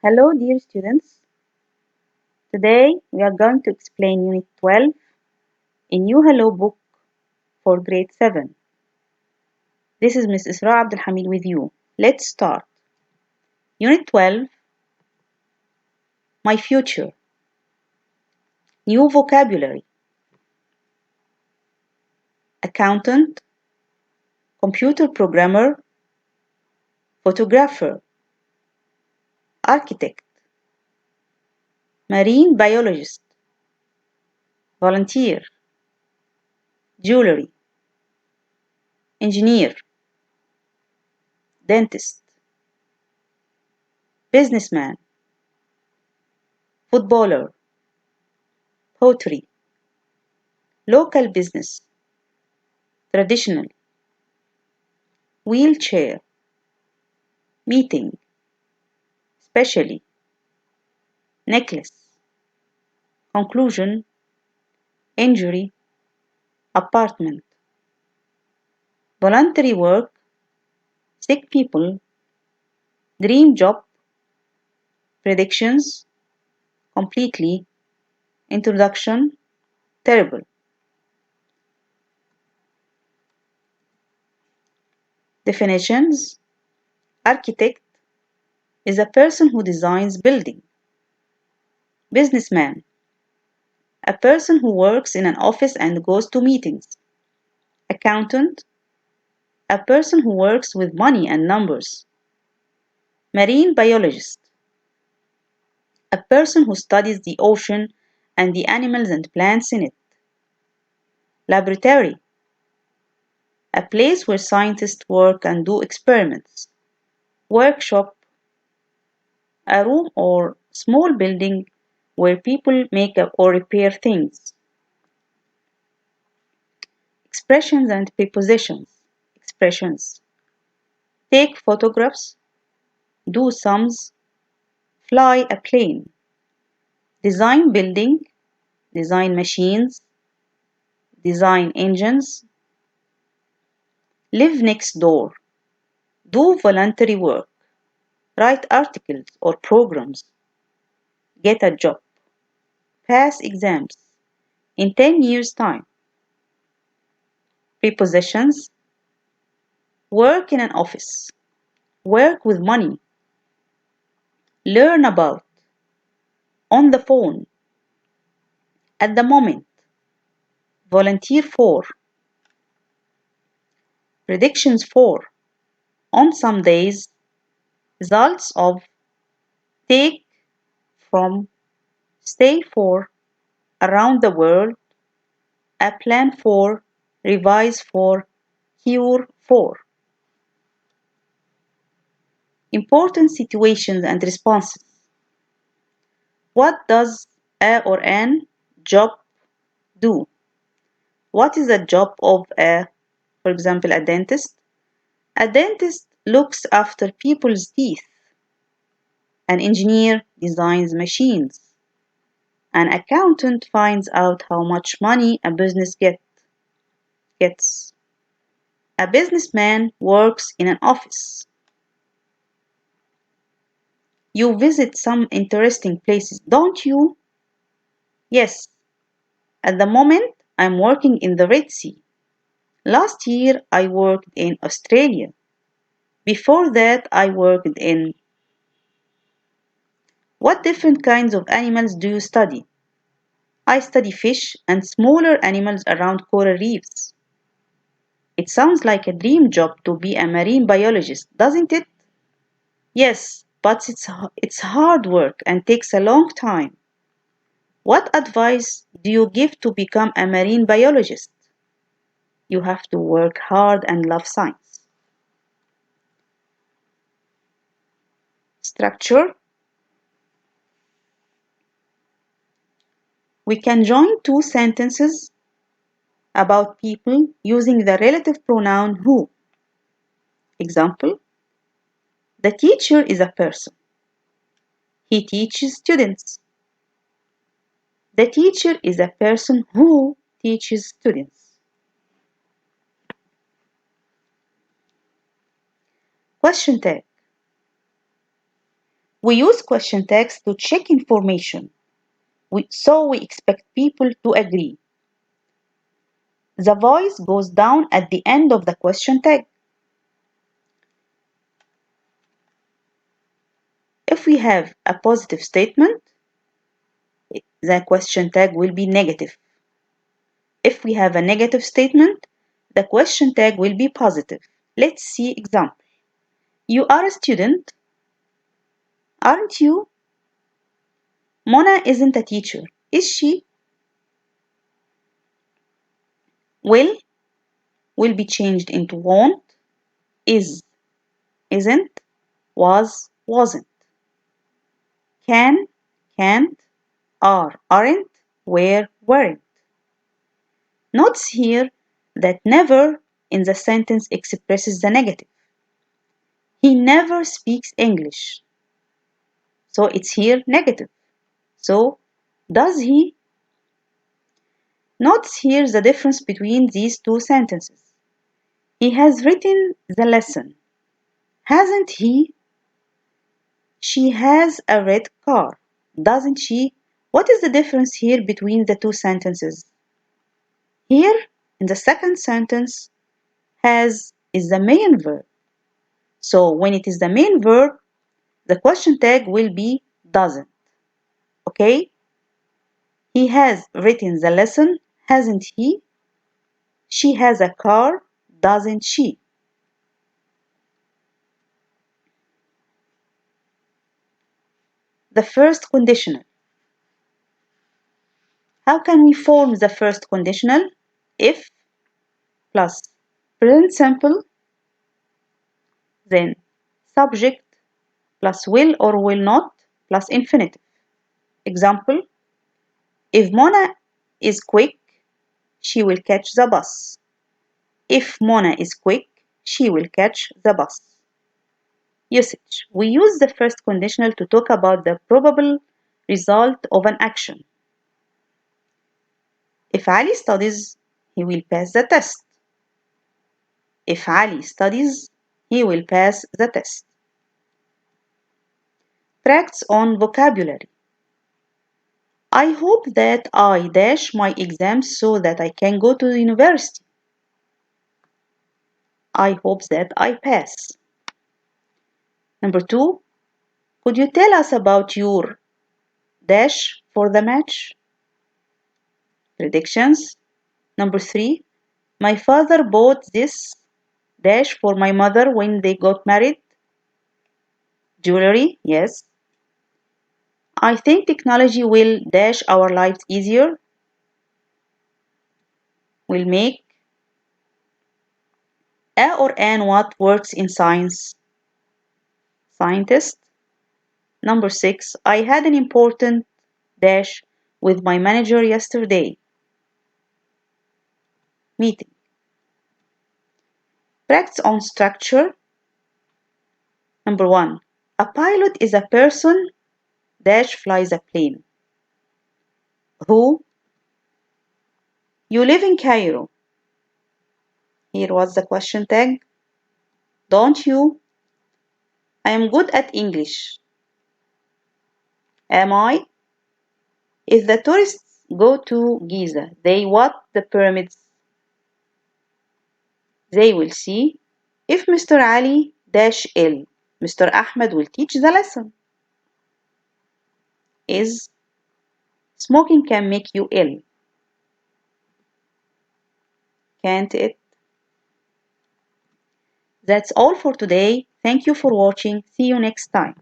Hello, dear students. Today we are going to explain Unit 12 in New Hello book for grade 7. This is Miss Esraa Abdelhamid with you. Let's start. Unit 12 My Future. New vocabulary. Accountant, computer programmer, photographer, architect, marine biologist, volunteer, jewelry, engineer, dentist, businessman, footballer, pottery, local business, traditional, wheelchair, meeting, specially, necklace, conclusion, injury, apartment, voluntary work, sick people, dream job, predictions, completely, introduction, terrible. Definitions: architect is a person who designs building. Businessman, a person who works in an office and goes to meetings. Accountant, a person who works with money and numbers. Marine biologist, a person who studies the ocean and the animals and plants in it. Laboratory, a place where scientists work and do experiments. Workshop, a room or small building where people make or repair things. Expressions and prepositions. Expressions: take photographs, do sums, fly a plane. Design building, design machines, design engines. Live next door, do voluntary work, write articles or programs, get a job, pass exams, in 10 years' time. Prepositions: work in an office, work with money, learn about, on the phone, at the moment, volunteer for. Predictions for, on some days, results of, take, from, stay for, around the world, a plan for, revise for, cure for. Important situations and responses. What does a or an job do? What is the job of for example, a dentist? A dentist looks after people's teeth. An engineer designs machines. An accountant finds out how much money a business gets. A businessman works in an office. You visit some interesting places, don't you? Yes. At the moment, I'm working in the Red Sea. Last year, I worked in Australia. Before that, I worked in. What different kinds of animals do you study? I study fish and smaller animals around coral reefs. It sounds like a dream job to be a marine biologist, doesn't it? Yes, but it's hard work and takes a long time. What advice do you give to become a marine biologist? You have to work hard and love science. Structure. We can join two sentences about people using the relative pronoun who. Example: the teacher is a person. He teaches students. The teacher is a person who teaches students. Question tag. We use question tags to check information, so we expect people to agree. The voice goes down at the end of the question tag. If we have a positive statement, the question tag will be negative. If we have a negative statement, the question tag will be positive. Let's see example. You are a student, aren't you? Mona isn't a teacher, is she? Will be changed into won't, is, isn't, was, wasn't. Can, can't, are, aren't, were, weren't. Notice here that never in the sentence expresses the negative. He never speaks English. So it's here negative. So, does he? Notice here the difference between these two sentences. He has written the lesson. Hasn't he? She has a red car. Doesn't she? What is the difference here between the two sentences? Here, in the second sentence, has is the main verb. So when it is the main verb, the question tag will be doesn't. Okay? He has written the lesson, hasn't he? She has a car, doesn't she? The first conditional. How can we form the first conditional? If plus present simple, then subject plus will or will not plus infinitive. Example, if Mona is quick, she will catch the bus. If Mona is quick, she will catch the bus. Usage. We use the first conditional to talk about the probable result of an action. If Ali studies, he will pass the test. If Ali studies, he will pass the test. Practice on vocabulary. I hope that I dash my exams so that I can go to the university. I hope that I pass. Number 2, could you tell us about your dash for the match? Predictions. Number 3, my father bought this dash for my mother when they got married. Jewelry, yes. I think technology will dash our lives easier. Will make. A or an what works in science? Scientist. Number 6, I had an important dash with my manager yesterday. Meeting. Practice on structure. Number 1, a pilot is a person dash flies a plane. Who? You live in Cairo. Here was the question tag. Don't you? I am good at English. Am I? If the tourists go to Giza, they what the pyramids? They will see. If Mr. Ali dash ill, Mr. Ahmed will teach the lesson. Is smoking can make you ill. Can't it? That's all for today. Thank you for watching. See you next time.